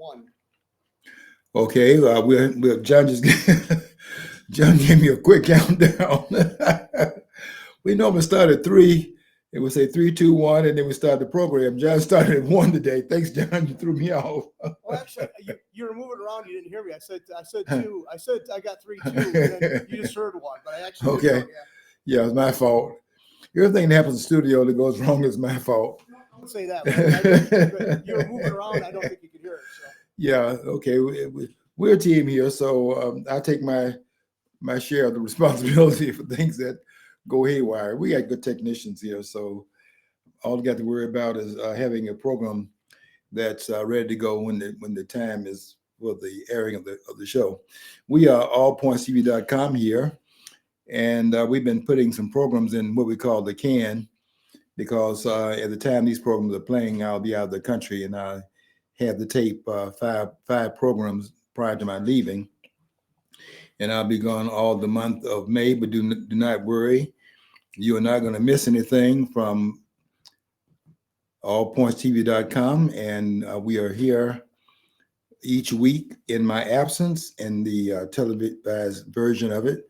1. Okay, John just John gave me a quick countdown. We normally start at 3. It would say 3, 2, 1, and then we start the program. John started at 1 today. Thanks, John. You threw me off. Well, actually, you were moving around. You didn't hear me. I said 2. I said I got 3, 2. And then you just heard 1, but I actually didn't Okay. know, Yeah, it's my fault. Everything that happens in the studio that goes wrong is my fault. Don't say that. But you were moving around. I don't think you could hear it. So. Yeah. Okay. We're a team here, so I take my share of the responsibility for things that go haywire. We got good technicians here, so all we got to worry about is having a program that's ready to go when the time is for the airing of the show. We are allpointstv.com here, and we've been putting some programs in what we call the can, because at the time these programs are playing, I'll be out of the country, and I have to tape five programs prior to my leaving, and I'll be gone all the month of May. But do not worry, you are not going to miss anything from allpointstv.com, and we are here each week in my absence in the televised version of it,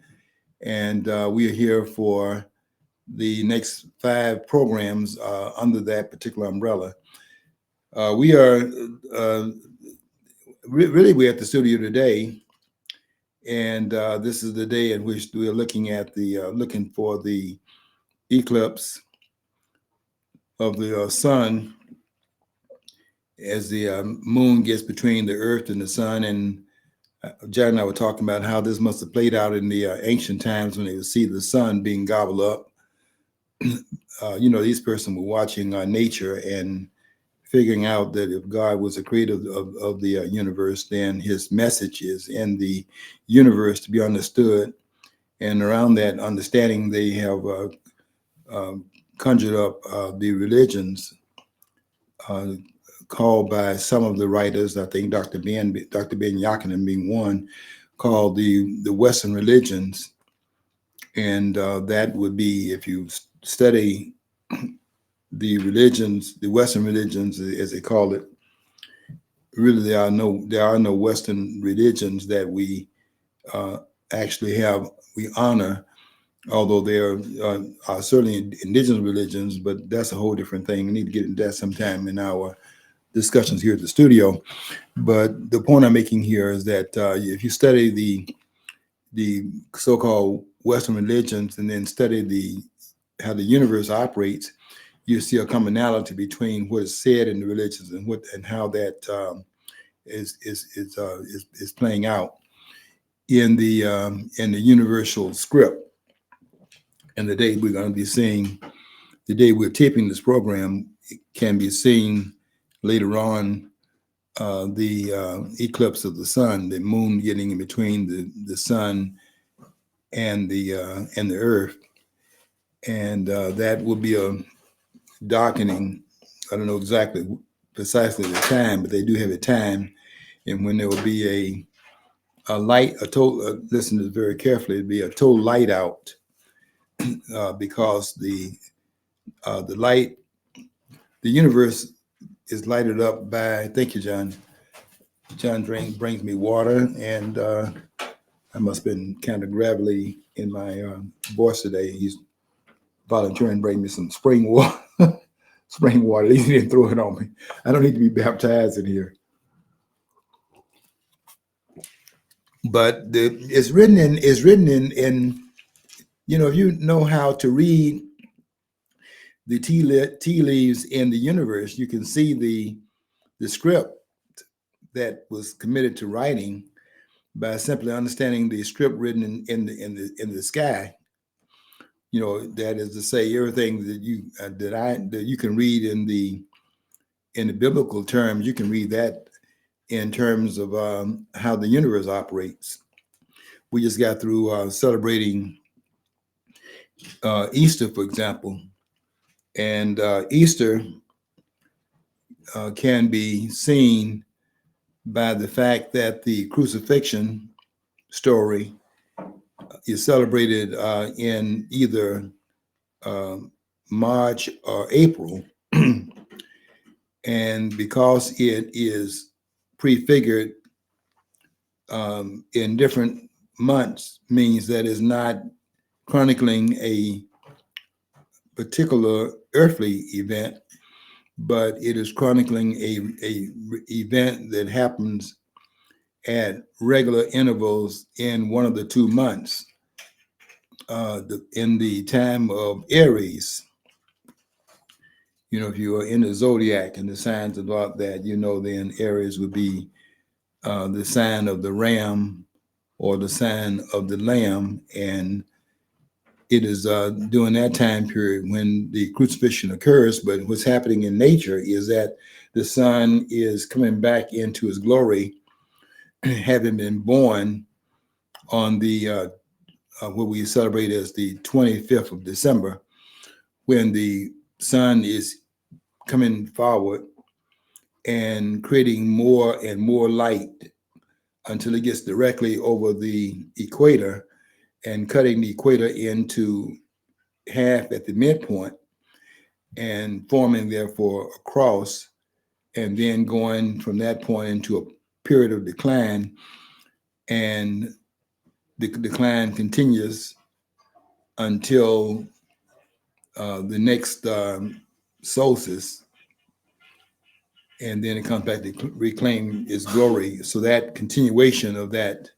and we are here for the next 5 programs under that particular umbrella. We are really, we're at the studio today, and this is the day in which we are looking at looking for the eclipse of the sun as the moon gets between the earth and the sun. And John and I were talking about how this must have played out in the ancient times when they would see the sun being gobbled up. These persons were watching nature and figuring out that if God was the creator of the universe, then his message is in the universe to be understood. And around that understanding, they have conjured up the religions called by some of the writers, I think Dr. Ben Yakinen being one, called the Western religions. And that would be, if you study the religions, the Western religions, as they call it, really there are no Western religions that we actually we honor, although there are certainly indigenous religions, but that's a whole different thing. We need to get into that sometime in our discussions here at the studio. But the point I'm making here is that if you study the so-called Western religions and then study how the universe operates, you see a commonality between what is said in the religions and how that is playing out in the universal script. And the day we're going to be seeing, the day we're taping this program, it can be seen later on, the eclipse of the sun, the moon getting in between the sun and the earth, and that will be a darkening. I don't know precisely the time, but they do have a time, and when there will be a light, listen to this very carefully, it'll be a total light out, because the light, the universe is lighted up by, thank you, John. John brings me water, and I must have been kind of gravelly in my voice today. He's volunteering to bring me some spring water. Spring water. He didn't throw it on me. I don't need to be baptized in here. But it's written in if you know how to read the tea leaves in the universe, you can see the script that was committed to writing by simply understanding the script written in the sky. That is to say, everything that you can read in the biblical terms, you can read that in terms of how the universe operates. We just got through celebrating Easter, for example, and Easter can be seen by the fact that the crucifixion story is celebrated in either March or April. And because it is prefigured in different months means that it's not chronicling a particular earthly event, but it is chronicling a event that happens at regular intervals in one of the 2 months, in the time of Aries. You know, if you are in the zodiac and the signs about that, you know, then Aries would be the sign of the ram or the sign of the lamb. And it is during that time period when the crucifixion occurs. But what's happening in nature is that the sun is coming back into his glory, having been born on the what we celebrate as the 25th of December, when the sun is coming forward and creating more and more light until it gets directly over the equator and cutting the equator into half at the midpoint and forming therefore a cross, and then going from that point into a period of decline. And the decline continues until the next solstice, and then it comes back to reclaim its glory. So that continuation of that,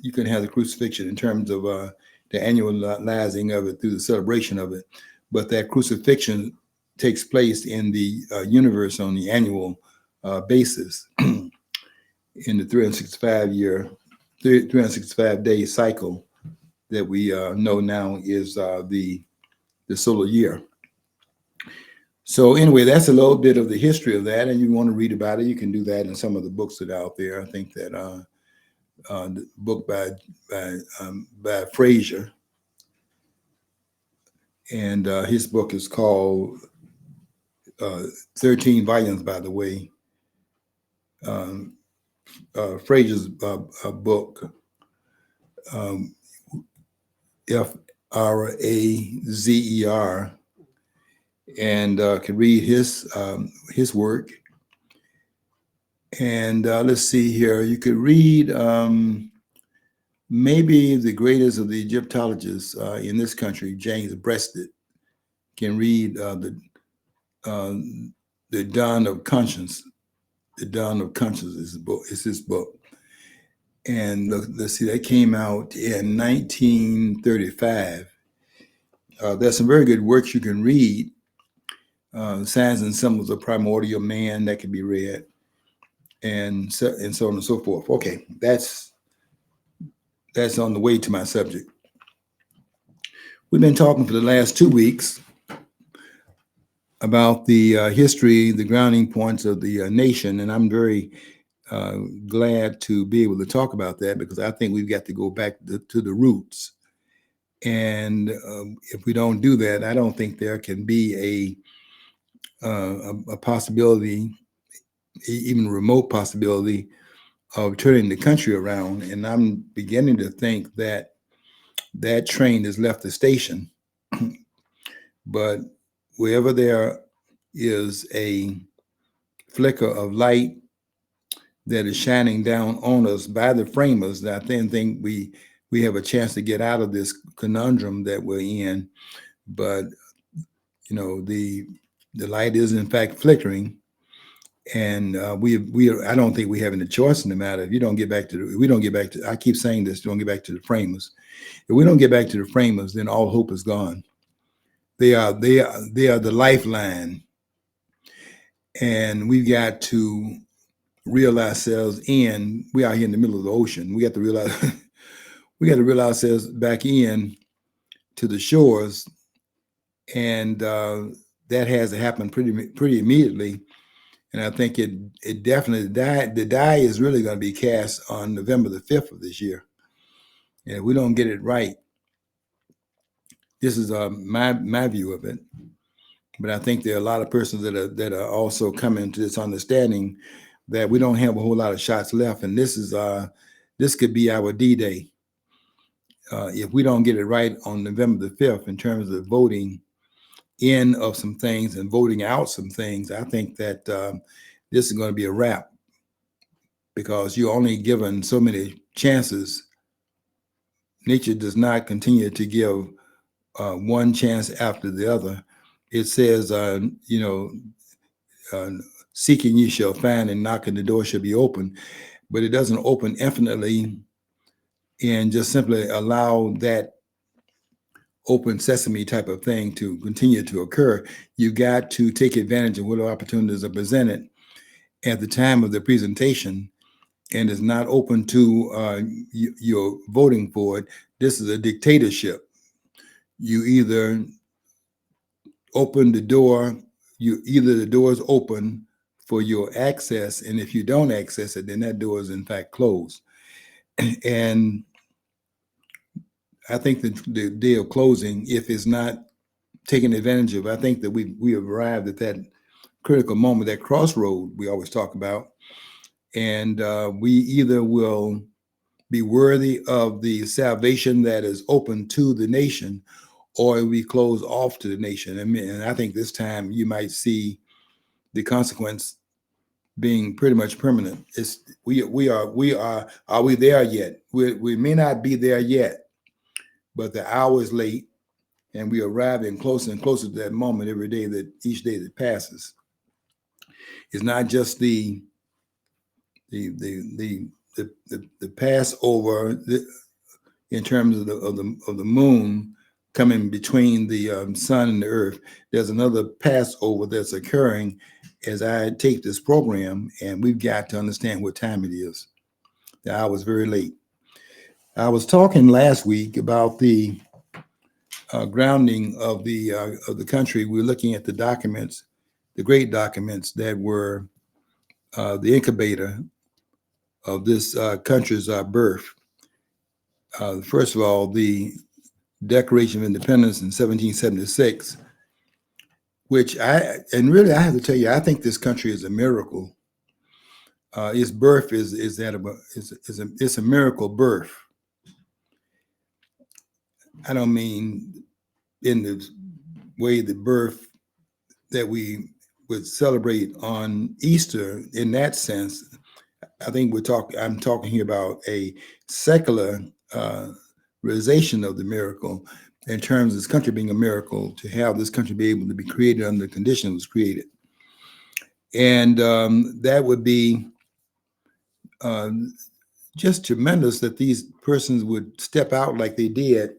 you can have the crucifixion in terms of the annualizing of it through the celebration of it. But that crucifixion takes place in the universe on the annual basis in the 365-day cycle that we know now is the solar year. So anyway, that's a little bit of the history of that. And you want to read about it, you can do that in some of the books that are out there. I think that the book by Fraser, and his book is called 13 volumes, by the way. Fraser's book, Frazer, and can read his work. And let's see here. You could read maybe the greatest of the Egyptologists in this country, James Breasted, can read the Dawn of Conscience. The Dawn of Conscience is his book. And let's see, that came out in 1935. There's some very good works you can read. Signs and Symbols of Primordial Man, that can be read, and so on and so forth. Okay, that's on the way to my subject. We've been talking for the last 2 weeks about the history, the grounding points of the nation, and I'm very glad to be able to talk about that, because I think we've got to go back to the roots. And if we don't do that, I don't think there can be a possibility, even a remote possibility, of turning the country around. And I'm beginning to think that that train has left the station. But wherever there is a flicker of light that is shining down on us by the framers, I then think we have a chance to get out of this conundrum that we're in. But you know, the light is in fact flickering, and I don't think we have any choice in the matter. If we don't get back to, I keep saying this, don't get back to the framers. If we don't get back to the framers, then all hope is gone. They are the lifeline, and we've got to reel ourselves in. We are here in the middle of the ocean. We got to realize we got to reel ourselves back in to the shores, and that has to happen pretty immediately. And I think it definitely the die is really going to be cast on November the 5th of this year. And if we don't get it right, this is my view of it. But I think there are a lot of persons that are also coming to this understanding that we don't have a whole lot of shots left, and this could be our D-Day if we don't get it right on November the 5th in terms of voting in of some things and voting out some things. I think that this is going to be a wrap. because you're only given so many chances. Nature does not continue to give one chance after the other. It says, uh, seeking you shall find, and knocking the door shall be open. But it doesn't open infinitely and just simply allow that open sesame type of thing to continue to occur. You got to take advantage of what opportunities are presented at the time of the presentation, and is not open to your voting for it. This is a dictatorship. You either open the door, the door is open for your access, and if you don't access it, then that door is in fact closed. And I think that the day of closing, if it's not taken advantage of, I think that we have arrived at that critical moment, that crossroad we always talk about, and we either will be worthy of the salvation that is open to the nation, or we close off to the nation. And I think this time you might see the consequence being pretty much permanent. It's are we there yet? We may not be there yet, but the hour is late, and we are arriving closer and closer to that moment every day, that each day that passes. It's not just the Passover in terms of the moon coming between the sun and the earth. There's another Passover that's occurring as I take this program, and we've got to understand what time it is. The hour is very late. I was talking last week about the grounding of the country. We're looking at the documents, the great documents that were the incubator of this country's birth. First of all, the Declaration of Independence in 1776, which I have to tell you, I think this country is a miracle. Its birth is a miracle birth. I don't mean in the way the birth that we would celebrate on Easter in that sense. I think I'm talking here about a secular realization of the miracle, in terms of this country being a miracle, to have this country be able to be created under the conditions it was created. And that would be just tremendous, that these persons would step out like they did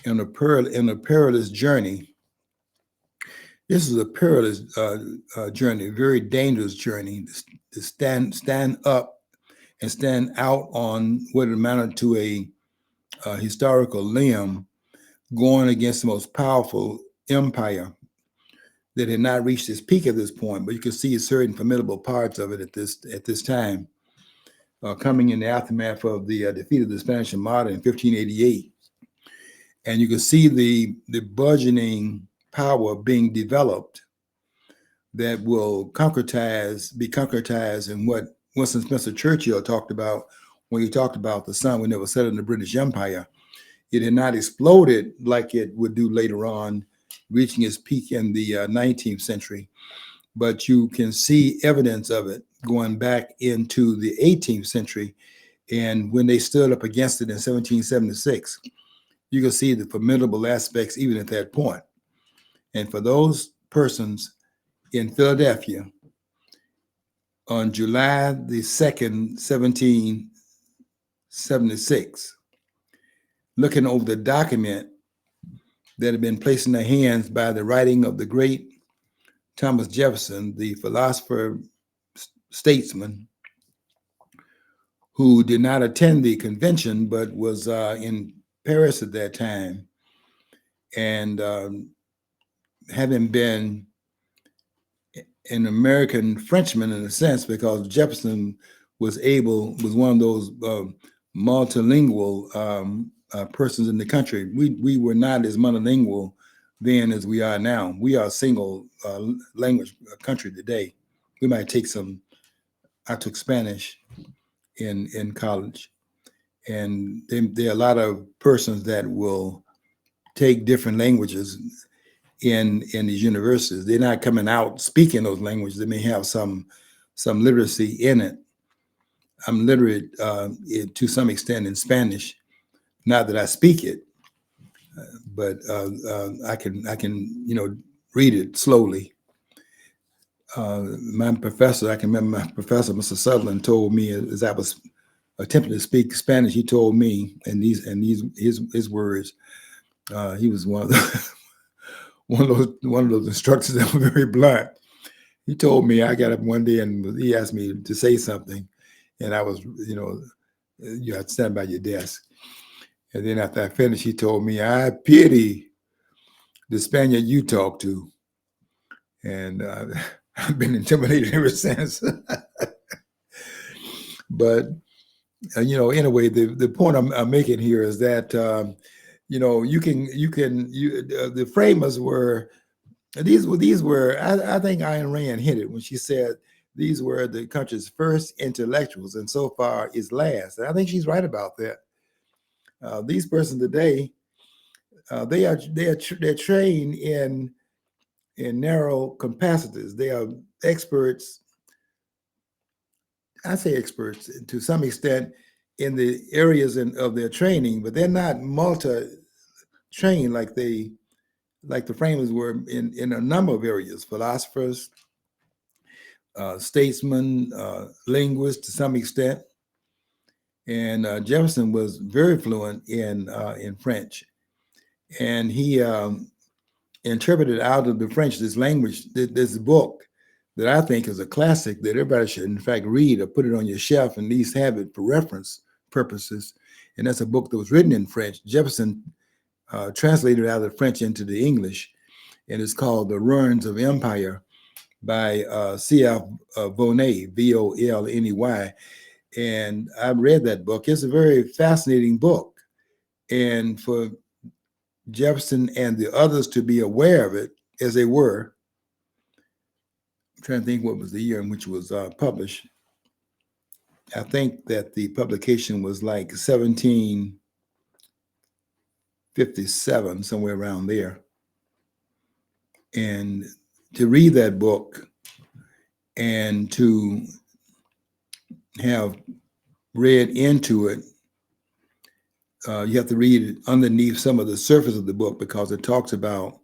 in a perilous journey. This is a perilous journey, a very dangerous journey, to stand up and stand out on what amounted to a historical limb, going against the most powerful empire that had not reached its peak at this point, but you can see certain formidable parts of it at this time, coming in the aftermath of the defeat of the Spanish Armada in 1588. And you can see the burgeoning power being developed that will be concretized in what Winston Spencer Churchill talked about when he talked about the sun would never set in the British Empire. It had not exploded like it would do later on, reaching its peak in the 19th century. But you can see evidence of it going back into the 18th century. And when they stood up against it in 1776, you can see the formidable aspects even at that point. And for those persons in Philadelphia on July the 2nd, 1776, looking over the document that had been placed in their hands by the writing of the great Thomas Jefferson, the philosopher, statesman, who did not attend the convention but was in Paris at that time, and having been an American Frenchman in a sense, because Jefferson was one of those multilingual persons in the country. We were not as monolingual then as we are now. We are a single language country today. We might take I took Spanish in college, and there are a lot of persons that will take different languages in these universities. They're not coming out speaking those languages. They may have some literacy in it, I'm literate to some extent in Spanish. Not that I speak it, but I can read it slowly. My professor, I can remember my professor, Mr. Sutherland, told me as I was attempting to speak Spanish, he told me, and his words, he was one of the one of those instructors that were very blunt. He told me, I got up one day and he asked me to say something, and I was, you had to stand by your desk. And then after I finished, he told me, I pity the Spaniard you talk to. And I've been intimidated ever since. But, anyway, the point I'm making here is that, the framers were, these were, I think Ayn Rand hit it when she said, these were the country's first intellectuals, and so far is last. And I think she's right about that. These persons today, they're trained in narrow capacities. They are experts. I say experts to some extent in the areas of their training, but they're not multi-trained like the framers were in a number of areas. Philosophers, statesmen, linguists to some extent. And Jefferson was very fluent in French, and he interpreted out of the French this language, this book that I think is a classic that everybody should, in fact, read or put it on your shelf and at least have it for reference purposes. And that's a book that was written in French. Jefferson translated out of the French into the English, and it's called The Ruins of Empire by C.F. Volney, Volney. And I've read that book. It's a very fascinating book. And for Jefferson and the others to be aware of it, as they were, I'm trying to think what was the year in which it was published. I think that the publication was like 1757, somewhere around there. And to read that book and to have read into it, you have to read it underneath some of the surface of the book because it talks about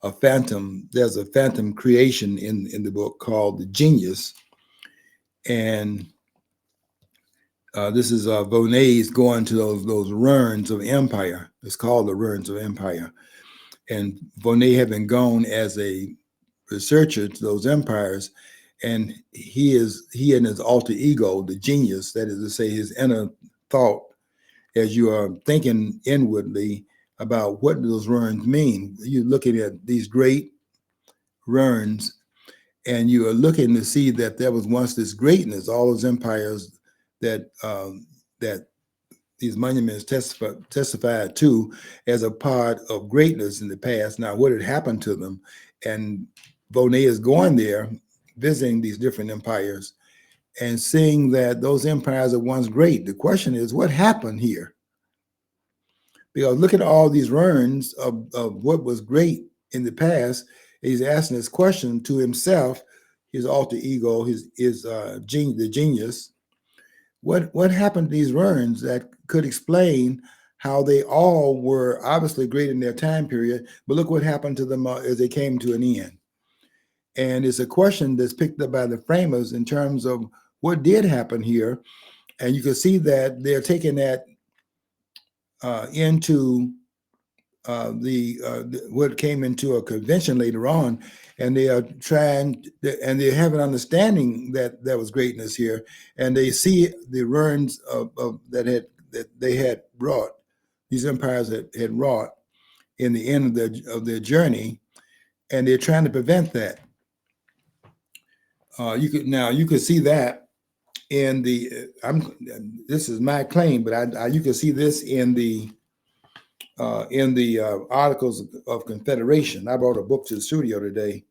a phantom. There's a phantom creation in the book called the genius. And this is Volney's going to those ruins of empire. It's called the ruins of empire. And Volney had been gone as a researcher to those empires. And he and his alter ego, the genius, that is to say, his inner thought, as you are thinking inwardly about what those ruins mean. You're looking at these great ruins, and you are looking to see that there was once this greatness, all those empires that these monuments testified to as a part of greatness in the past. Now, what had happened to them? And Volney is going there, visiting these different empires and seeing that those empires are once great. The question is, what happened here? Because look at all these ruins of what was great in the past. He's asking this question to himself, his alter ego, the genius. What happened to these ruins that could explain how they all were obviously great in their time period, but look what happened to them as they came to an end. And it's a question that's picked up by the framers in terms of what did happen here. And you can see that they're taking that into what came into a convention later on, and they are trying, and they have an understanding that there was greatness here, and they see the ruins that they had wrought, these empires that had wrought in the end of their journey, and they're trying to prevent that. You could see that in the. This is my claim, but you can see this in the Articles of Confederation. I brought a book to the studio today,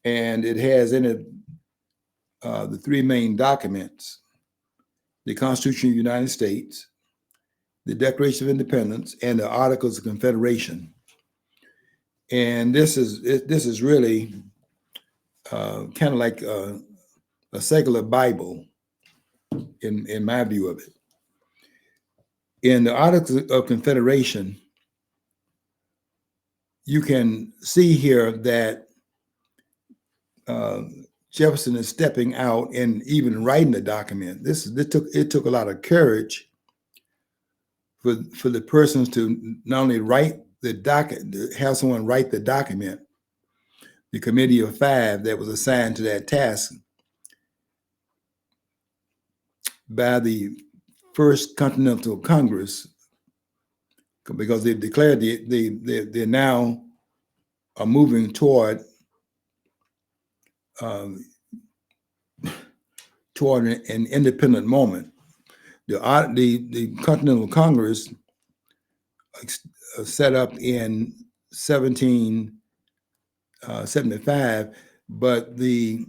and it has in it the three main documents: the Constitution of the United States, the Declaration of Independence, and the Articles of Confederation. And this is really kind of like a secular Bible. in my view of it. In the Articles of Confederation, you can see here that Jefferson is stepping out and even writing the document. It took a lot of courage for the persons to not only write the document, have someone write the document. The Committee of Five that was assigned to that task by the First Continental Congress, because they've declared they now are moving toward an independent moment. The Continental Congress set up in 1775, but the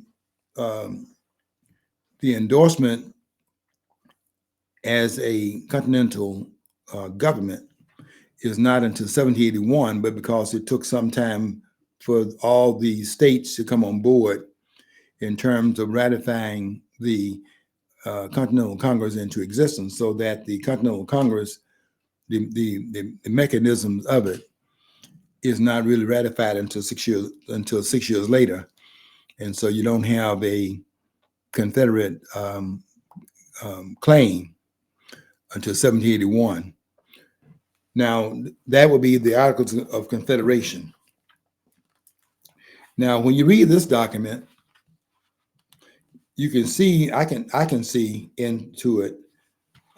endorsement as a continental government is not until 1781, but because it took some time for all the states to come on board in terms of ratifying the Continental Congress into existence, so that the Continental Congress, the mechanisms of it, is not really ratified until 6 years later, and so you don't have a Confederate claim until 1781. Now, that would be the Articles of Confederation. Now, when you read this document, you can see, I can see into it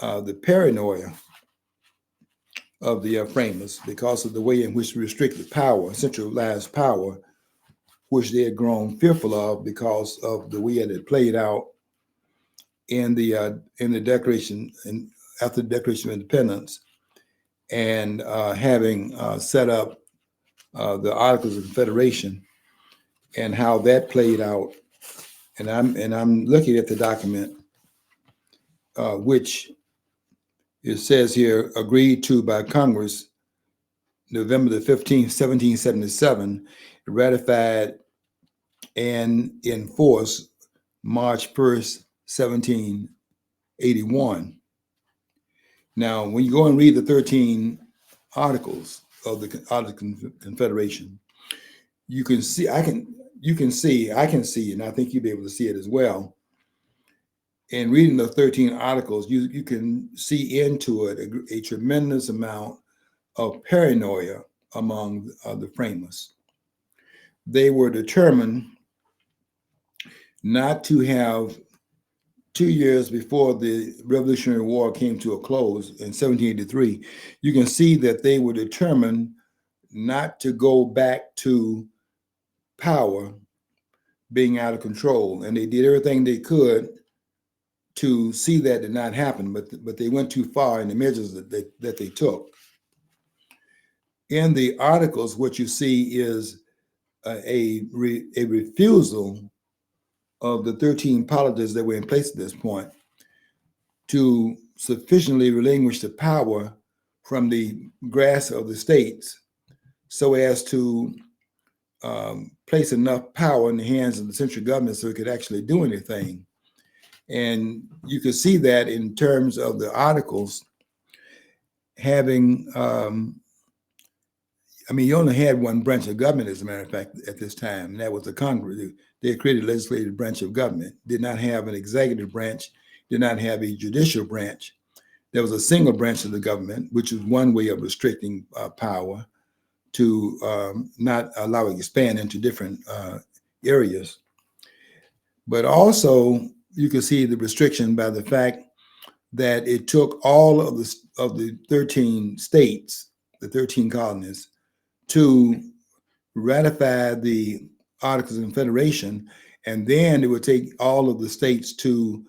the paranoia of the framers because of the way in which restricted power, centralized power, which they had grown fearful of because of the way it had played out in the Declaration, and after the Declaration of Independence, and having set up the Articles of Confederation and how that played out. And I'm looking at the document, which it says here, agreed to by Congress, November the 15th, 1777, ratified and in force March 1st, 1781. Now, when you go and read the 13 articles of the Confederation, you can see, I can see, and I think you'll be able to see it as well. In reading the 13 articles, you can see into it a tremendous amount of paranoia among the framers. They were determined not to have, 2 years before the Revolutionary War came to a close in 1783, you can see that they were determined not to go back to power being out of control. And they did everything they could to see that did not happen, but they went too far in the measures that they took. In the articles, what you see is a refusal of the 13 policies that were in place at this point to sufficiently relinquish the power from the grasp of the states so as to place enough power in the hands of the central government so it could actually do anything. And you can see that in terms of the articles having, you only had one branch of government, as a matter of fact, at this time, and that was the Congress. They had created a legislative branch of government, did not have an executive branch, did not have a judicial branch. There was a single branch of the government, which was one way of restricting power to not allow it to expand into different areas. But also, you can see the restriction by the fact that it took all of the 13 states, the 13 colonies, to ratify the Articles of Confederation, and then it would take all of the states to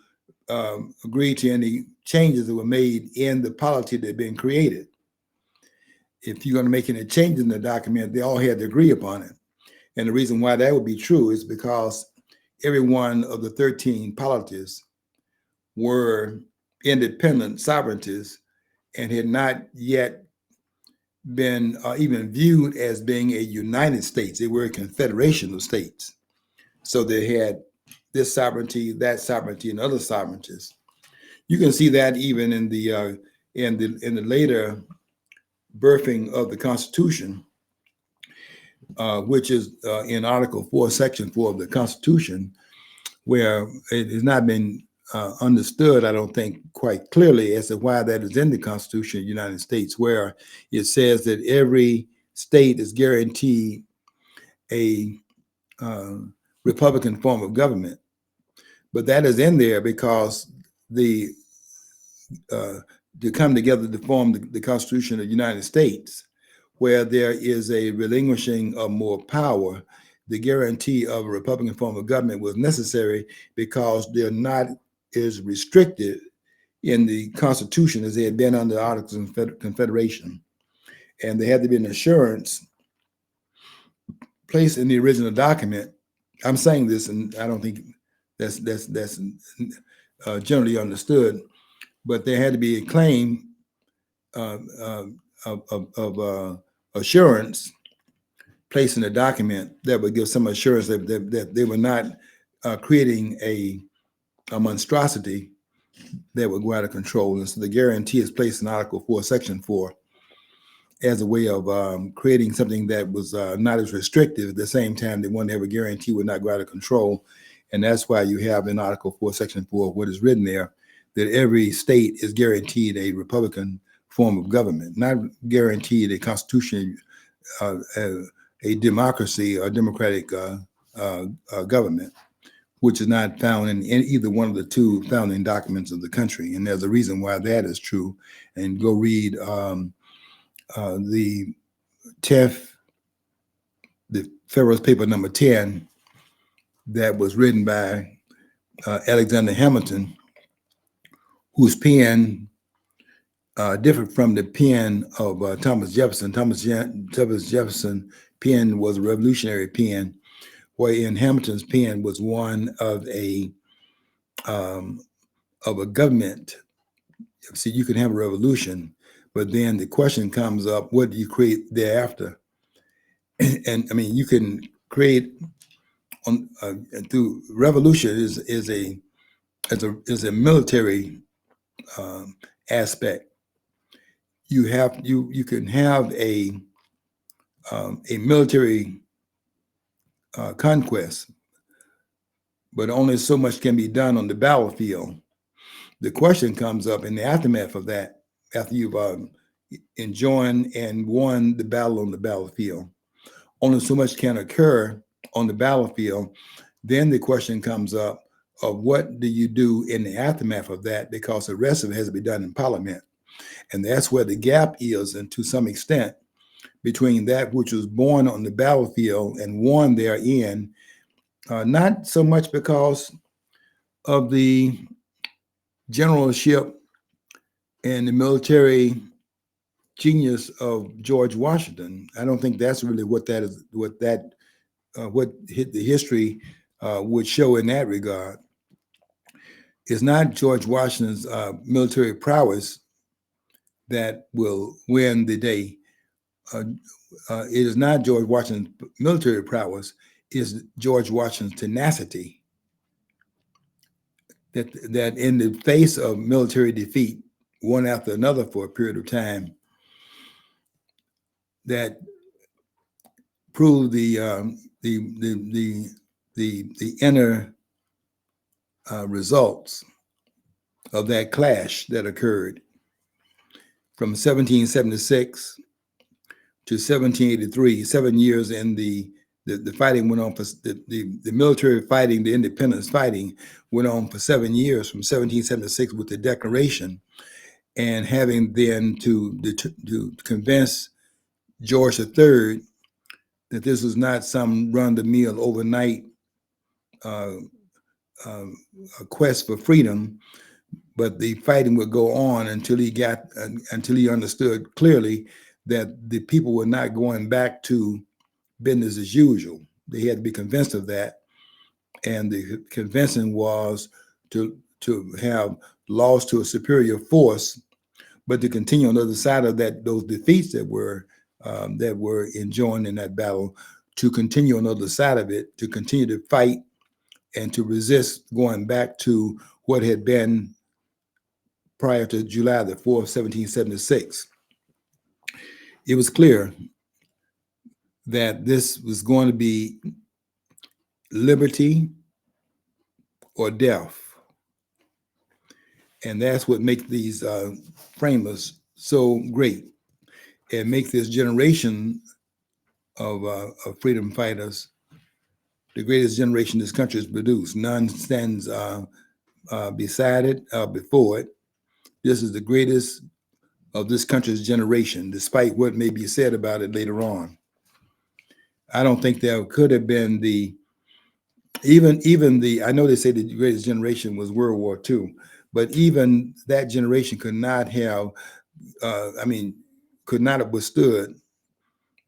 agree to any changes that were made in the polity that had been created. If you're going to make any changes in the document, they all had to agree upon it. And the reason why that would be true is because every one of the 13 polities were independent sovereignties and had not yet been even viewed as being a United States. They were a confederation of states. So they had this sovereignty, that sovereignty, and other sovereignties. You can see that even in the later birthing of the Constitution, which is in Article 4, Section 4 of the Constitution, where it has not been understood, I don't think, quite clearly as to why that is in the Constitution of the United States, where it says that every state is guaranteed a Republican form of government. But that is in there because to come together to form the Constitution of the United States, where there is a relinquishing of more power, the guarantee of a Republican form of government was necessary because they're not as restricted in the Constitution as they had been under the Articles of Confederation. And there had to be an assurance placed in the original document. I'm saying this, and I don't think that's generally understood, but there had to be a claim of assurance placed in the document that would give some assurance that they were not creating a monstrosity that would go out of control. And so the guarantee is placed in Article 4, Section 4, as a way of creating something that was not as restrictive. At the same time, they wanted to have a guarantee would not go out of control. And that's why you have in Article 4, Section 4, what is written there, that every state is guaranteed a Republican form of government, not guaranteed a constitution, a democracy or democratic government, which is not found in either one of the two founding documents of the country. And there's a reason why that is true. And go read the Federalist Paper number 10 that was written by Alexander Hamilton, whose pen differed from the pen of Thomas Jefferson. Thomas Jefferson pen was a revolutionary pen, wherein Hamilton's pen was one of a government. See, you can have a revolution, but then the question comes up: what do you create thereafter? And I mean, you can create through revolution is a military aspect. You can have a military conquest, but only so much can be done on the battlefield. The question comes up in the aftermath of that, after you've enjoined and won the battle on the battlefield. Only so much can occur on the battlefield. Then the question comes up of what do you do in the aftermath of that, because the rest of it has to be done in Parliament. And that's where the gap is, and to some extent, between that which was born on the battlefield and won therein, not so much because of the generalship and the military genius of George Washington. I don't think that's really what the history would show in that regard. It's not George Washington's military prowess that will win the day. It is not George Washington's military prowess, it is George Washington's tenacity. That in the face of military defeat, one after another for a period of time, that proved the inner results of that clash that occurred from 1776 to 1783. 7 years in the fighting went on for the military fighting, the independence fighting went on for 7 years, from 1776 with the Declaration, and having then to convince George III that this was not some run-of-the-mill overnight a quest for freedom, but the fighting would go on until he understood clearly that the people were not going back to business as usual. They had to be convinced of that, and the convincing was to have lost to a superior force, but to continue on the other side of that, those defeats that were enjoined in that battle, to continue on the other side of it, to continue to fight and to resist going back to what had been prior to July the 4th, 1776, it was clear that this was going to be liberty or death. And that's what makes these framers so great and make this generation of freedom fighters the greatest generation this country has produced. None stands beside it, before it. This is the greatest of this country's generation, despite what may be said about it later on. I don't think there could have been even the, I know they say the greatest generation was World War II, but even that generation could not have, could not have withstood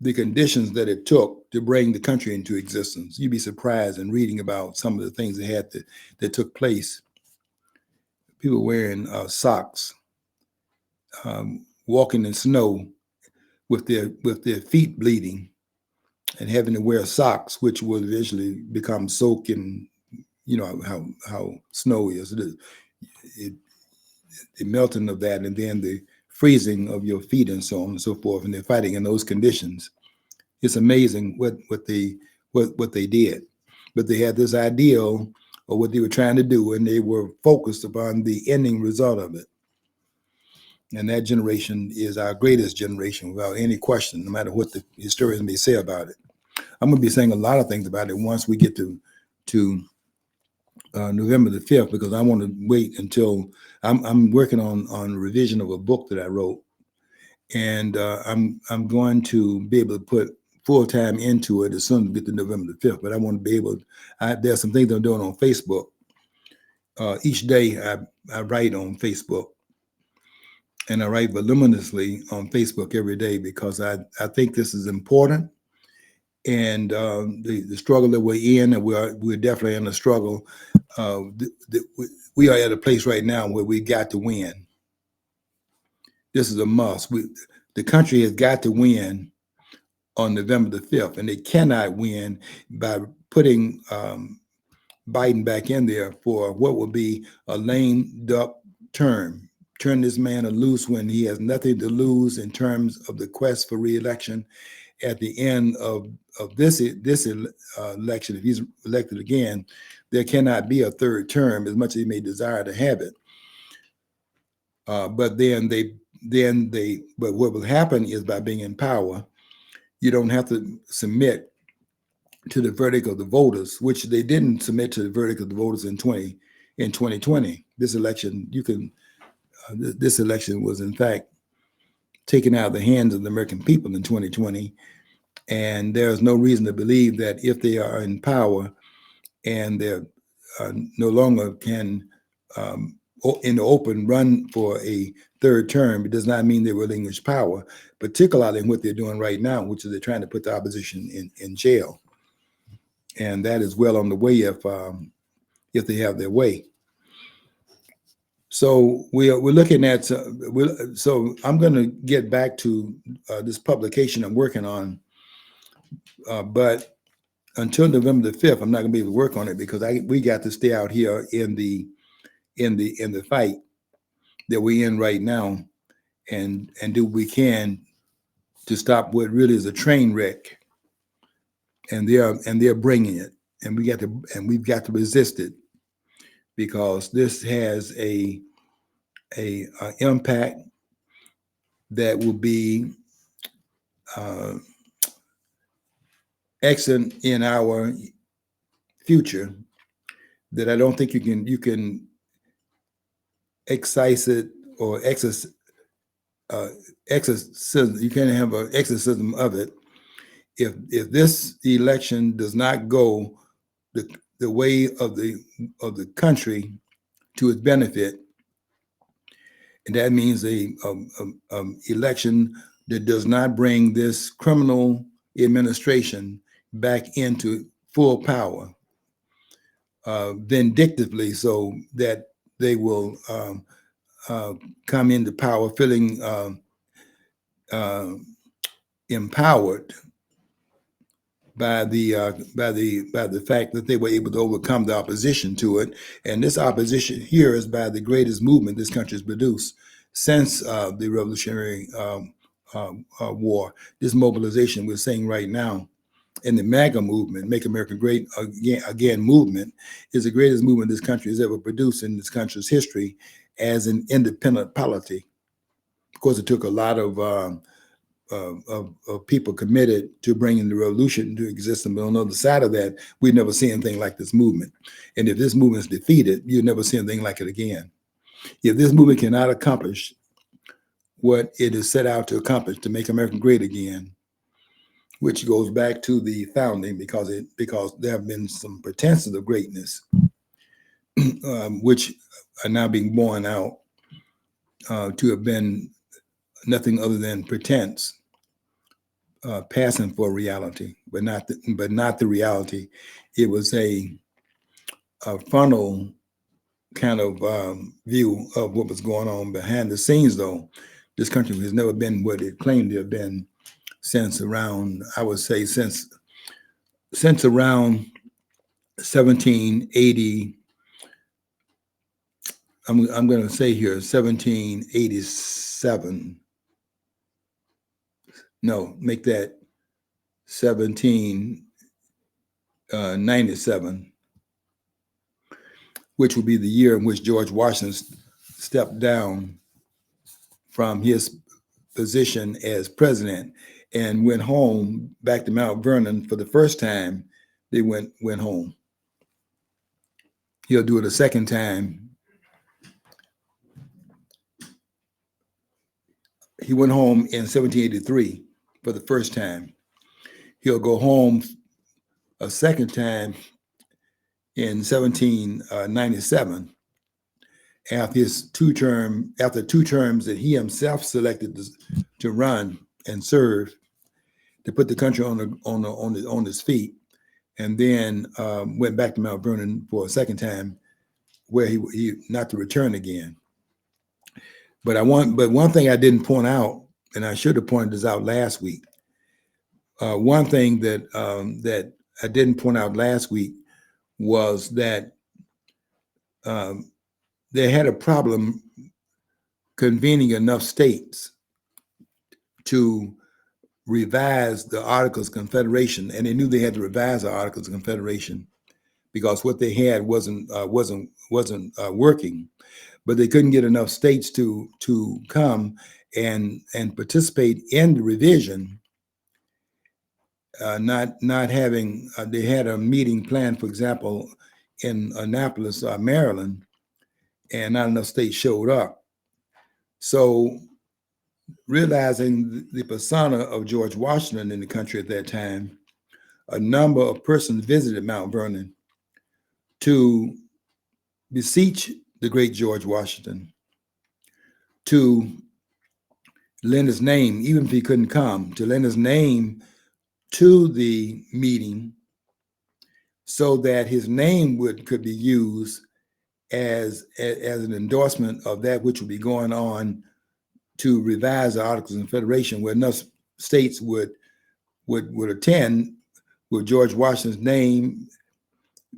the conditions that it took to bring the country into existence. You'd be surprised in reading about some of the things that took place. People wearing socks, walking in snow with their feet bleeding, and having to wear socks, which will eventually become soaked in, you know how snow is. The melting of that, and then the freezing of your feet, and so on and so forth. And they're fighting in those conditions. It's amazing what they did, but they had this ideal of what they were trying to do, and they were focused upon the ending result of it. And that generation is our greatest generation, without any question, no matter what the historians may say about it. I'm going to be saying a lot of things about it once we get to November the 5th, because I want to wait until I'm working on a revision of a book that I wrote, and I'm going to be able to put full time into it as soon as we get to November the 5th. But I want to be able. There's some things I'm doing on Facebook. Each day I write on Facebook, and I write voluminously on Facebook every day, because I think this is important. And the struggle that we're in, and we're definitely in a struggle. We are at a place right now where we got to win. This is a must. The country has got to win on November the 5th, and they cannot win by putting Biden back in there for what will be a lame duck term. Turn this man loose when he has nothing to lose in terms of the quest for re-election. At the end of this election, if he's elected again, there cannot be a third term, as much as he may desire to have it. But what will happen is, by being in power, you don't have to submit to the verdict of the voters, which they didn't submit to the verdict of the voters in 2020. This election, this election was in fact taken out of the hands of the American people in 2020. And there's no reason to believe that if they are in power and they're no longer can in the open run for a third term, it does not mean they relinquish power, particularly in what they're doing right now, which is they're trying to put the opposition in jail. And that is well on the way if they have their way. So we're looking at, so I'm going to get back to this publication I'm working on, but until November the 5th, I'm not going to be able to work on it, because we got to stay out here in the fight that we're in right now, and do what we can to stop what really is a train wreck. And they're bringing it, and we've got to resist it, because this has a impact that will be excellent in our future, that I don't think you can excise it or exorcism. You can't have an exorcism of it. If this election does not go the way of the country to its benefit, and that means a election that does not bring this criminal administration back into full power, vindictively, so that they will come into power feeling empowered by the fact that they were able to overcome the opposition to it. And this opposition here is by the greatest movement this country has produced since the Revolutionary War. This mobilization we're seeing right now in the MAGA movement, Make America Great Again movement, is the greatest movement this country has ever produced in this country's history as an independent polity. Of course, it took a lot of people committed to bringing the revolution into existence. But on the other side of that, we've never seen anything like this movement. And if this movement is defeated, you'll never see anything like it again. If this movement cannot accomplish what it is set out to accomplish, to make America great again, which goes back to the founding, because there have been some pretenses of greatness, which are now being borne out to have been nothing other than pretense, passing for reality, but not the reality. It was a frontal kind of view of what was going on behind the scenes. Though this country has never been what it claimed to have been since around, I would say, since around 1780. I'm going to say here 1787. No, make that 1797, which would be the year in which George Washington stepped down from his position as president and went home back to Mount Vernon for the first time. They went home. He'll do it a second time. He went home in 1783 for the first time. He'll go home a second time in 1797 after two terms that he himself selected to run and serve, to put the country on his feet, and then went back to Mount Vernon for a second time, where he not to return again. But one thing I didn't point out, and I should have pointed this out last week. One thing that I didn't point out last week was that they had a problem convening enough states to revise the Articles of Confederation, and they knew they had to revise the Articles of Confederation because what they had wasn't working. But they couldn't get enough states to come and participate in the revision. Not having they had a meeting planned, for example, in Annapolis, Maryland, and not enough states showed up. So, realizing the persona of George Washington in the country at that time, a number of persons visited Mount Vernon to beseech the great George Washington to lend his name, even if he couldn't come, to lend his name to the meeting so that his name could be used as an endorsement of that which would be going on to revise the Articles of Confederation, where enough states would attend, with George Washington's name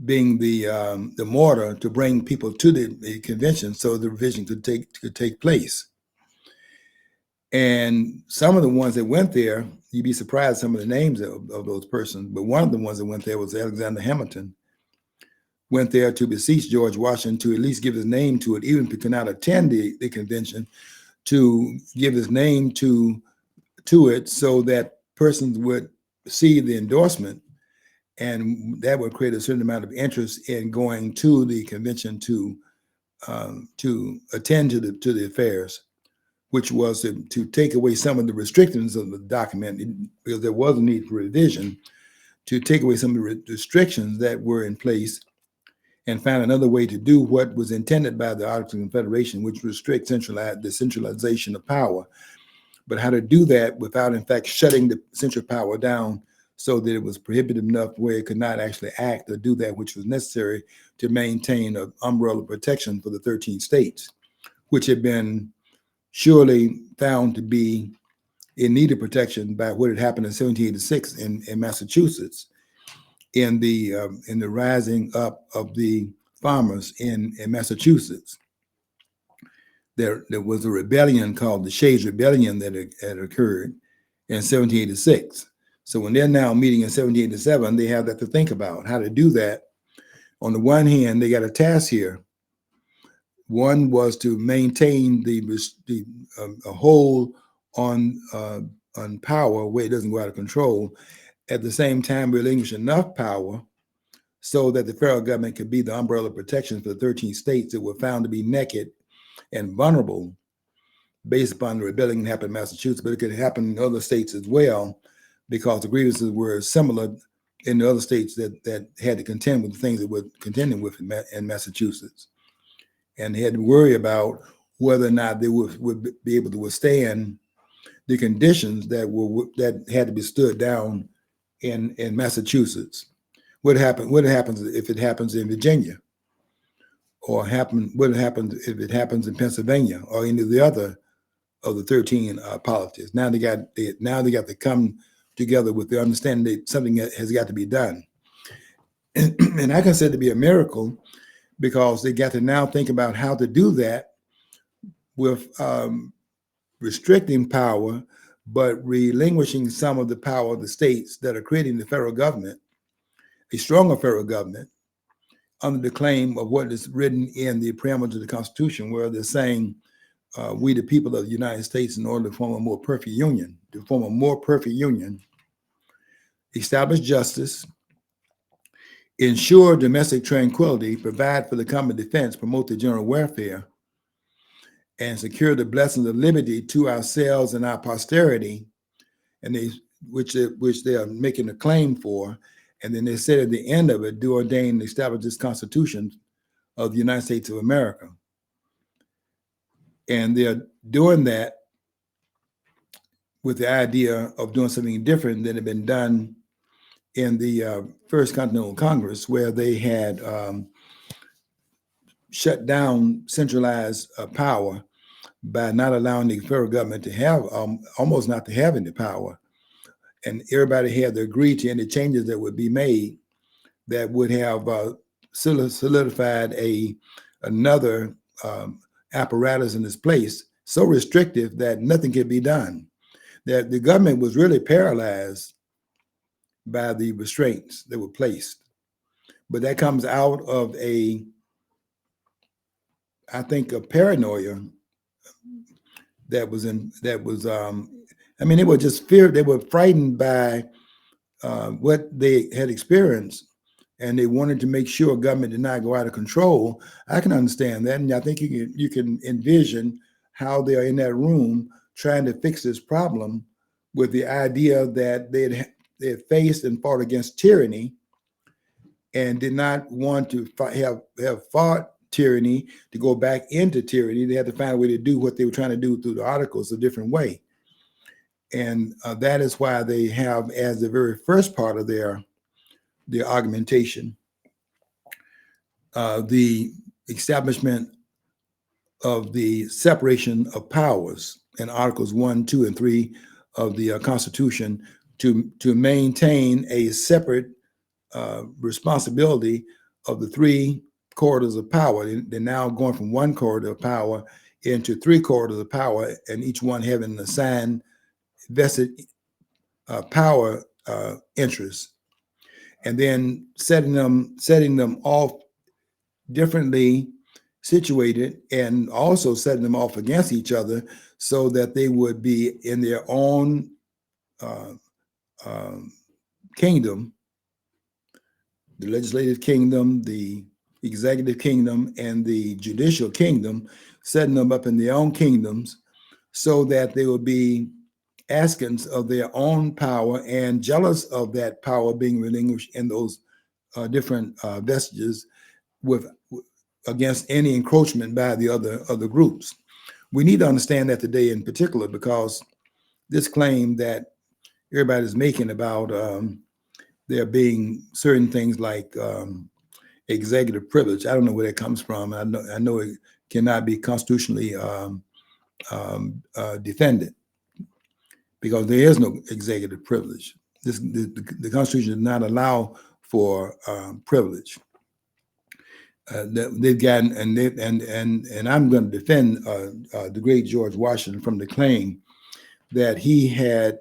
being the mortar to bring people to the convention so the revision could take place. And some of the ones that went there, you'd be surprised some of the names of those persons, but one of the ones that went there was Alexander Hamilton. Went there to beseech George Washington to at least give his name to it, even if he could not attend the convention, to give his name to it so that persons would see the endorsement, and that would create a certain amount of interest in going to the convention to attend to the affairs, which was to take away some of the restrictions of the document, because there was a need for revision, to take away some of the restrictions that were in place and find another way to do what was intended by the Articles of Confederation, which restrict the centralization of power. But how to do that without, in fact, shutting the central power down so that it was prohibitive enough where it could not actually act or do that which was necessary to maintain an umbrella protection for the 13 states, which had been surely found to be it needed protection by what had happened in 1786 in Massachusetts, in the rising up of the farmers in Massachusetts. There was a rebellion called the Shades Rebellion that had occurred in 1786. So when they're now meeting in 1787, they have that to think about, how to do that. On the one hand, they got a task here. One was to maintain a hold on power where it doesn't go out of control. At the same time, relinquish enough power so that the federal government could be the umbrella protection for the 13 states that were found to be naked and vulnerable based upon the rebellion that happened in Massachusetts, but it could happen in other states as well, because the grievances were similar in the other states that had to contend with the things that we're contending with in Massachusetts. And they had to worry about whether or not they would be able to withstand the conditions that had to be stood down in Massachusetts. What happens if it happens in Virginia, or what happens if it happens in Pennsylvania, or any of the other of the 13 politics? Now they got to come together with the understanding that something has got to be done. And I consider it to be a miracle, because they got to now think about how to do that with restricting power, but relinquishing some of the power of the states that are creating the federal government, a stronger federal government, under the claim of what is written in the preamble to the Constitution, where they're saying, we the people of the United States, in order to form a more perfect union, establish justice, ensure domestic tranquility, provide for the common defense, promote the general welfare, and secure the blessings of liberty to ourselves and our posterity, and which they are making a claim for. And then they said at the end of it, do ordain and establish this Constitution of the United States of America. And they're doing that with the idea of doing something different than had been done in the First Continental Congress, where they had shut down centralized power by not allowing the federal government to have, almost not to have any power. And everybody had to agree to any changes that would be made that would have solidified another apparatus in its place, so restrictive that nothing could be done. That the government was really paralyzed by the restraints that were placed. But that comes out of I think, a paranoia that was they were just feared. They were frightened by what they had experienced, and they wanted to make sure government did not go out of control. I can understand that, and I think you can envision how they are in that room trying to fix this problem, with the idea that they had faced and fought against tyranny, and did not want to have fought tyranny to go back into tyranny. They had to find a way to do what they were trying to do through the Articles a different way. And that is why they have, as the very first part of their argumentation, the establishment of the separation of powers in Articles 1, 2, and 3 of the Constitution, to maintain a separate responsibility of the three corridors of power. They're now going from one corridor of power into three corridors of power, and each one having an assigned vested power interests, and then setting them off differently situated, and also setting them off against each other, so that they would be in their own kingdom, the legislative kingdom, the executive kingdom, and the judicial kingdom, setting them up in their own kingdoms, so that they will be askance of their own power and jealous of that power being relinquished in those different vestiges, against any encroachment by the other groups. We need to understand that today in particular, because this claim that everybody's making about there being certain things like executive privilege, I don't know where that comes from. I know it cannot be constitutionally defended. because there is no executive privilege. The Constitution does not allow for privilege. They've gotten, and I'm going to defend the great George Washington from the claim that he had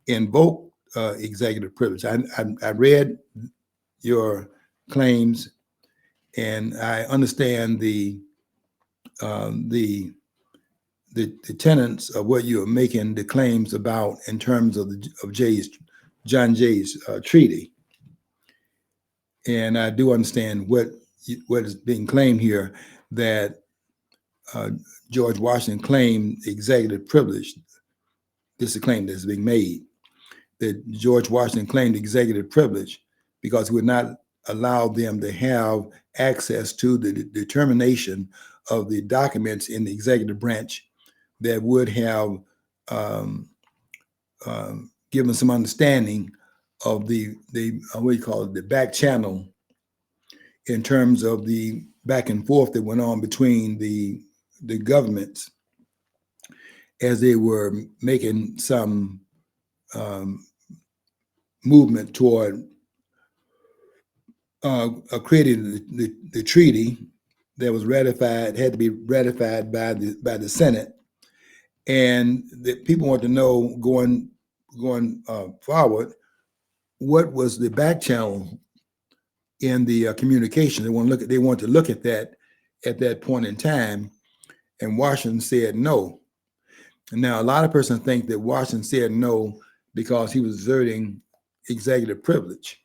invoked executive privilege. I read your claims, and I understand the tenets of what you are making the claims about in terms of John Jay's treaty, and I do understand what is being claimed here, that George Washington claimed executive privilege. This is a claim that's being made, that George Washington claimed executive privilege because he would not allow them to have access to the determination of the documents in the executive branch that would have given some understanding of the what do you call it, the back channel, in terms of the back and forth that went on between the governments as they were making some movement toward creating the treaty that was ratified, had to be ratified by the Senate, and the people want to know going forward, what was the back channel in the communication. They want to look at that at that point in time, and Washington said no. And now a lot of persons think that Washington said no because he was exerting executive privilege.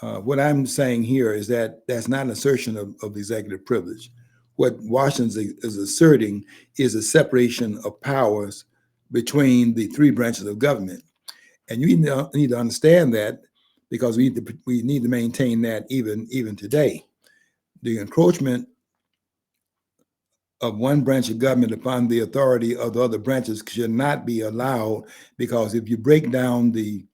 What I'm saying here is that that's not an assertion of executive privilege. What Washington is asserting is a separation of powers between the three branches of government. And you need to understand that, because we need to maintain that even today. The encroachment of one branch of government upon the authority of the other branches should not be allowed, because if you break down the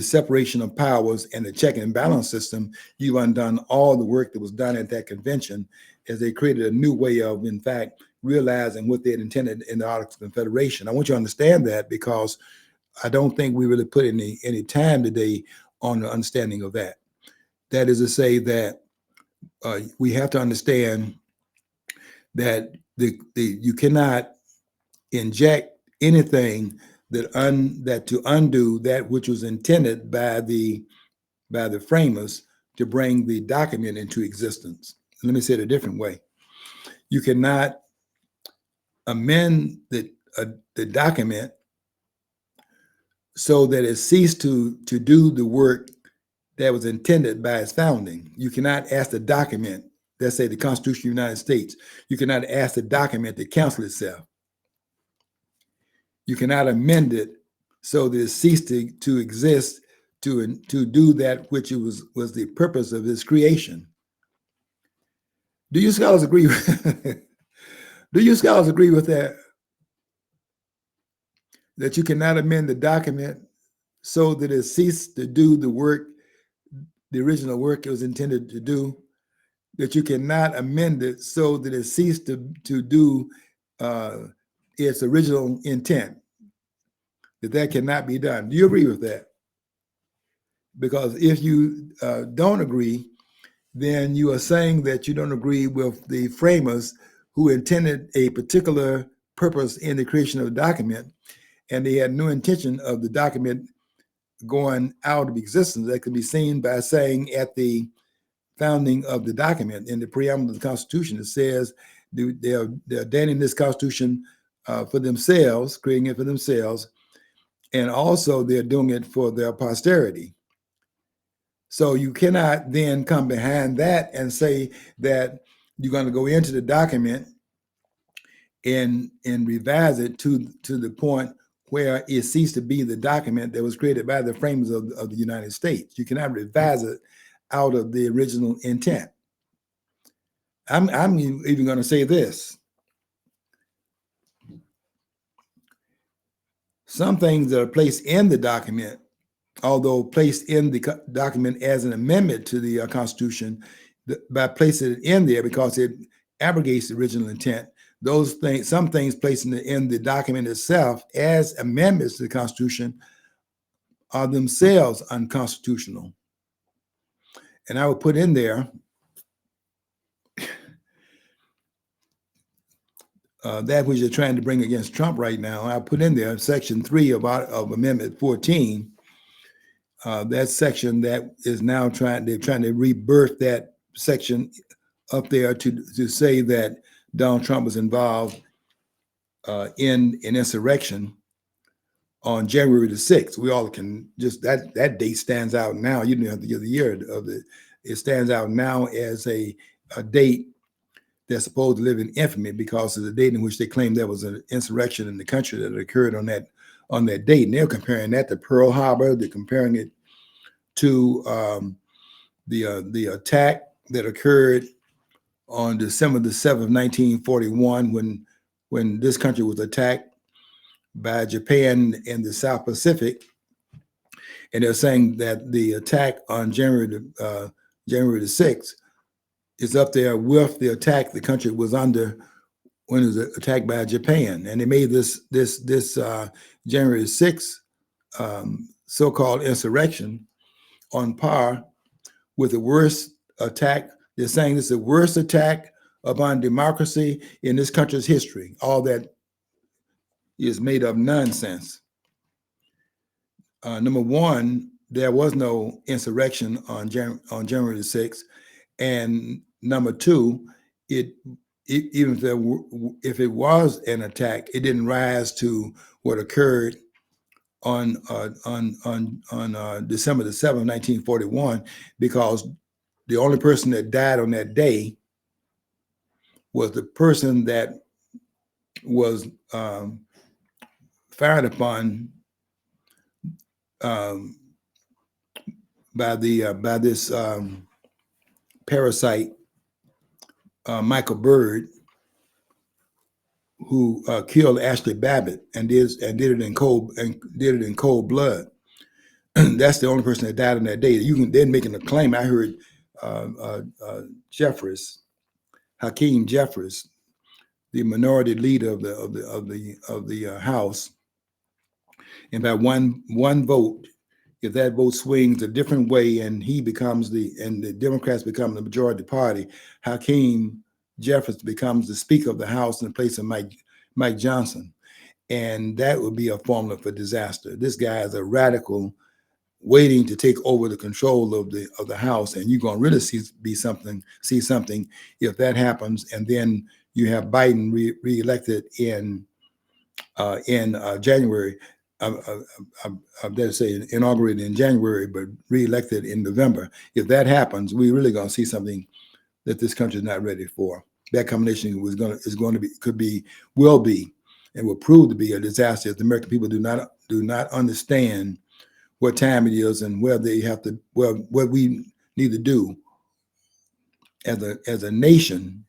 separation of powers and the check and balance system, you've undone all the work that was done at that convention, as they created a new way of, in fact, realizing what they had intended in the Articles of Confederation. I want you to understand that, because I don't think we really put any time today on the understanding of that. That is to say that we have to understand that you cannot inject anything that to undo that which was intended by the framers to bring the document into existence. Let me say it a different way. You cannot amend the document so that it ceased to do the work that was intended by its founding. You cannot ask the document, let's say the Constitution of the United States, you cannot ask the document to cancel itself. You cannot amend it so that it ceased to exist to do that which it was the purpose of its creation. Do you scholars agree with do you scholars agree with that? That you cannot amend the document so that it ceased to do the work, the original work it was intended to do? That you cannot amend it so that it ceased to do its original intent? That cannot be done. Do you agree with that? Because if you don't agree, then you are saying that you don't agree with the framers who intended a particular purpose in the creation of the document, and they had no intention of the document going out of existence. That can be seen by saying at the founding of the document, in the preamble of the Constitution, it says they're ordaining this Constitution for themselves, creating it for themselves, and also they're doing it for their posterity. So you cannot then come behind that and say that you're going to go into the document and revise it to the point where it ceased to be the document that was created by the framers of the United States. You cannot revise it out of the original intent. I'm even going to say this. Some things that are placed in the document, although placed in the document as an amendment to the Constitution, by placing it in there because it abrogates the original intent, those things, some things placed in the document itself as amendments to the Constitution are themselves unconstitutional. And I would put in there that which you're trying to bring against Trump right now. I put in there Section 3 of Amendment 14. That section that is now they're trying to rebirth that section up there to say that Donald Trump was involved in an insurrection on January the 6th. We all can just, that date stands out now. You don't have to give the year of it. It stands out now as a date that's supposed to live in infamy because of the date in which they claimed there was an insurrection in the country that occurred on that date. And they're comparing that to Pearl Harbor. They're comparing it to the attack that occurred on December the 7th, 1941, when this country was attacked by Japan in the South Pacific. And they're saying that the attack on January the 6th is up there with the attack the country was under when it was attacked by Japan. And they made this January 6th so-called insurrection on par with the worst attack. They're saying this is the worst attack upon democracy in this country's history. All that is made of nonsense. Number one, there was no insurrection on January the 6th. And number two, even if it was an attack, it didn't rise to what occurred on December the 7th, 1941, because the only person that died on that day was the person that was fired upon by this parasite, Michael Byrd, who killed Ashley Babbitt and did it in cold blood. That's the only person that died on that day. They're making a claim. I heard Hakeem Jeffries, the minority leader of the House, and by one vote, if that vote swings a different way and the Democrats become the majority party, Hakeem Jeffries becomes the Speaker of the House in the place of Mike Johnson. And that would be a formula for disaster. This guy is a radical waiting to take over the control of the House. And you're going to really see something if that happens. And then you have Biden reelected in January. I'm going to say inaugurated in January, but reelected in November. If that happens, we're really going to see something that this country is not ready for. That combination will be, and will prove to be a disaster if the American people do not understand what time it is and what we need to do as a nation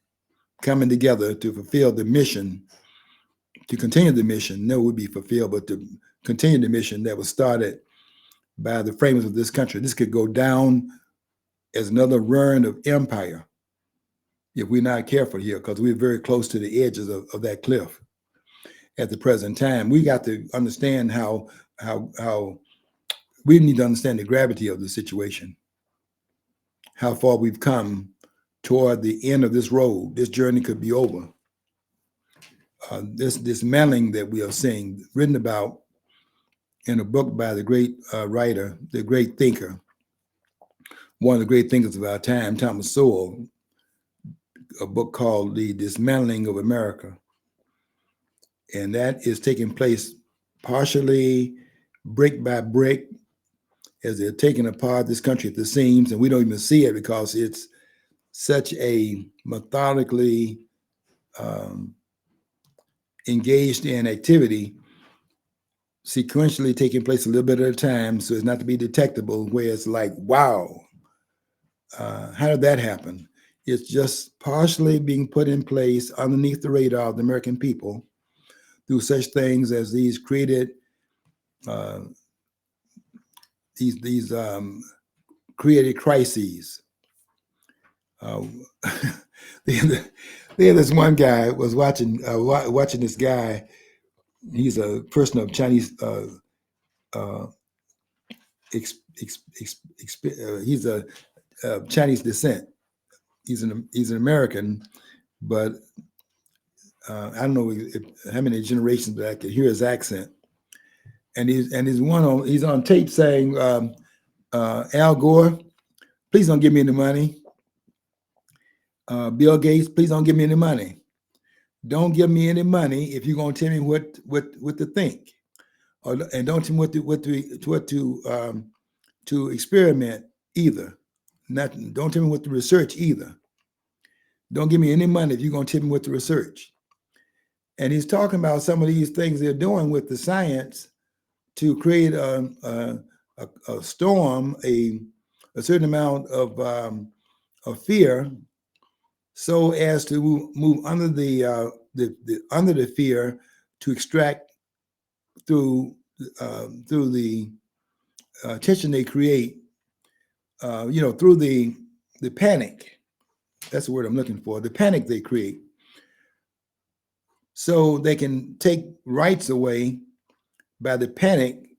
coming together to fulfill the mission, to continue the mission. No, it would be fulfilled, but to continue the mission that was started by the framers of this country. This could go down as another run of empire if we're not careful here, because we're very close to the edges of that cliff at the present time. We got to understand how we need to understand the gravity of the situation, how far we've come toward the end of this road. This journey could be over. This dismantling that we are seeing, written about in a book by the great writer, the great thinker, one of the great thinkers of our time, Thomas Sowell, a book called The Dismantling of America. And that is taking place partially, brick by brick, as they're taking apart this country at the seams, and we don't even see it because it's such a methodically engaged in activity, sequentially taking place a little bit at a time, so it's not to be detectable, where it's like, wow, how did that happen? It's just partially being put in place underneath the radar of the American people through such things as these created created crises. There, this one guy was watching this guy. He's a person of Chinese uh, he's a Chinese descent. He's an American, but I don't know how many generations back I could hear his accent. And he's on tape saying, Al Gore, please don't give me any money. Bill Gates, please don't give me any money. Don't give me any money if you're gonna tell me what to think, and don't tell me what to experiment either. Nothing. Don't tell me what to research either. Don't give me any money if you're gonna tell me what to research. And he's talking about some of these things they're doing with the science to create a storm, a certain amount of fear, so as to move under under the fear to extract through the tension they create, through the panic. That's the word I'm looking for. The panic they create, so they can take rights away by the panic,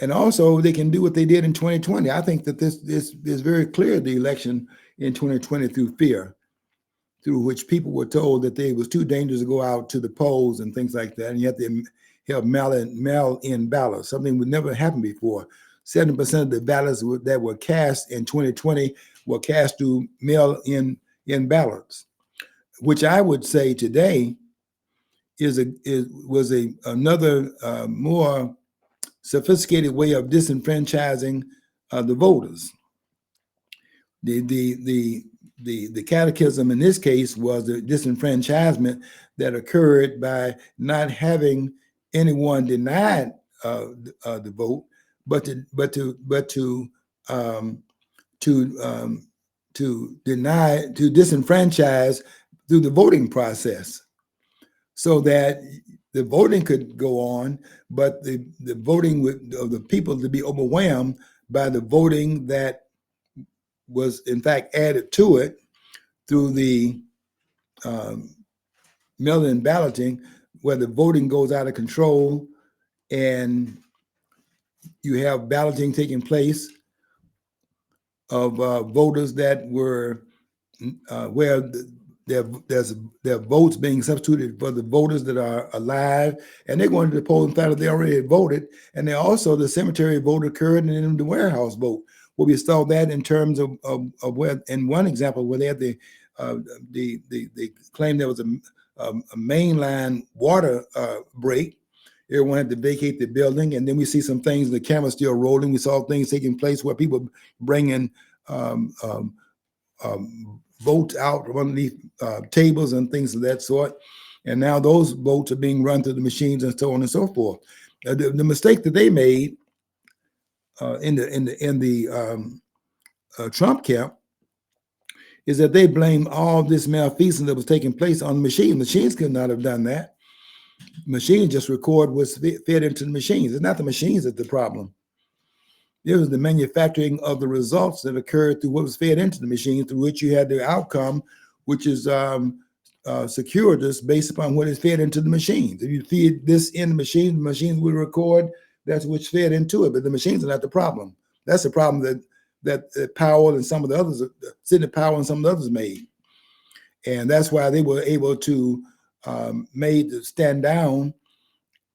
and also they can do what they did in 2020. I think that this is very clear. The election in 2020 through fear, through which people were told that it was too dangerous to go out to the polls and things like that, and yet they have mail-in ballots, something would never happen before. 7% of the ballots that were cast in 2020 were cast through mail-in ballots, which I would say today was another more sophisticated way of disenfranchising the voters. The catechism in this case was the disenfranchisement that occurred by not having anyone denied the vote, but to disenfranchise through the voting process, so that the voting could go on, but the voting of the people to be overwhelmed by the voting that was in fact added to it through the mail-in balloting, where the voting goes out of control and you have balloting taking place of voters that were where their votes being substituted for the voters that are alive, and they're going to the polls. In fact, they already had voted, and they also the cemetery vote occurred, and then the warehouse vote. Well, we saw that in terms of where, in one example, where they had the claim there was a mainline water break. Everyone had to vacate the building, and then we see some things. The camera's still rolling. We saw things taking place where people bringing votes out from underneath tables and things of that sort. And now those votes are being run through the machines and so on and so forth. The mistake that they made in the Trump camp is that they blame all this malfeasance that was taking place on the machine. Machines could not have done that. Machines just record what's fed into the machines. It's not the machines that's the problem. It was the manufacturing of the results that occurred through what was fed into the machine, through which you had the outcome, which is secured us based upon what is fed into the machines. If you feed this in the machines will record that's what's fed into it, but the machines are not the problem. That's the problem that Powell and some of the others, Sidney Powell and some of the others made. And that's why they were able to stand down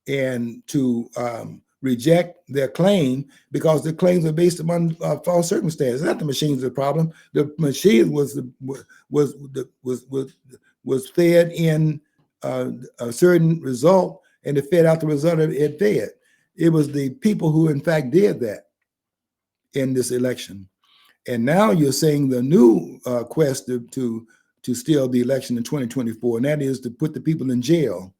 and to reject their claim, because the claims are based upon false circumstances. Not the machines the problem. The machine was fed in a certain result, and it fed out the result it fed. It was the people who in fact did that in this election. And now you're saying the new quest to steal the election in 2024, and that is to put the people in jail.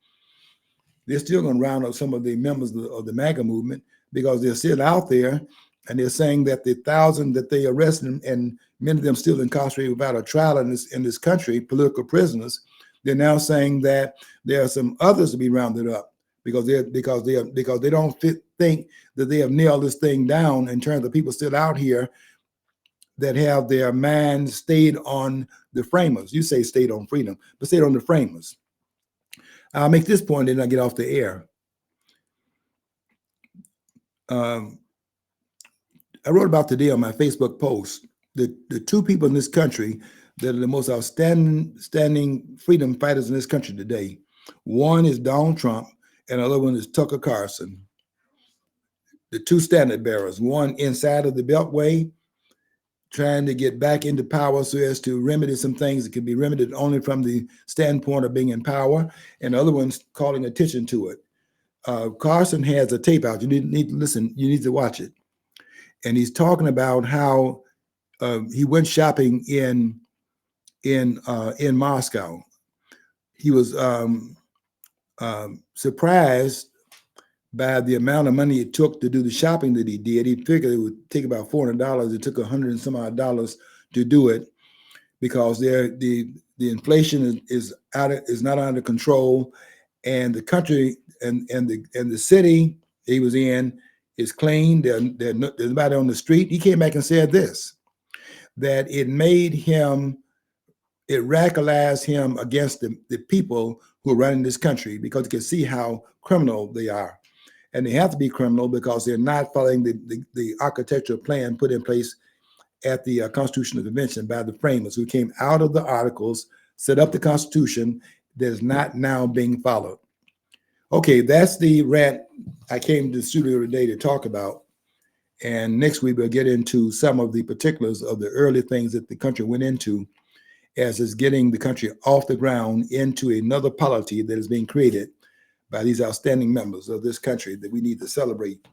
They're still going to round up some of the members of the MAGA movement, because they're still out there, and they're saying that the 1,000 that they arrested, and many of them still incarcerated without a trial in this country, political prisoners, they're now saying that there are some others to be rounded up, because they don't think that they have nailed this thing down in terms of people still out here that have their minds stayed on the framers. You say stayed on freedom, but stayed on the framers. I'll make this point and I get off the air. I wrote about today on my Facebook post the two people in this country that are the most outstanding freedom fighters in this country today. One is Donald Trump, and the other one is Tucker Carlson. The two standard bearers, one inside of the Beltway, trying to get back into power so as to remedy some things that can be remedied only from the standpoint of being in power, and the other one's calling attention to it. Carson has a tape out. You need to listen. You need to watch it. And he's talking about how he went shopping in Moscow. He was surprised by the amount of money it took to do the shopping that he did. He figured it would take about $400. It took $100 and some odd dollars to do it because the inflation is not under control, and the country and the city he was in is clean. There's nobody on the street. He came back and said this, that it radicalized him against the people who are running this country, because you can see how criminal they are. And they have to be criminal because they're not following the architectural plan put in place at the Constitutional Convention by the framers who came out of the articles, set up the Constitution that is not now being followed. Okay, that's the rant I came to the studio today to talk about. And next week we'll get into some of the particulars of the early things that the country went into as it's getting the country off the ground into another polity that is being created by these outstanding members of this country that we need to celebrate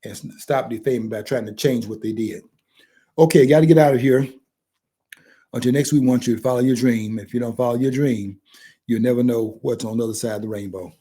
and stop defaming by trying to change what they did. Okay, got to get out of here. Until next week, we want you to follow your dream. If you don't follow your dream, you'll never know what's on the other side of the rainbow.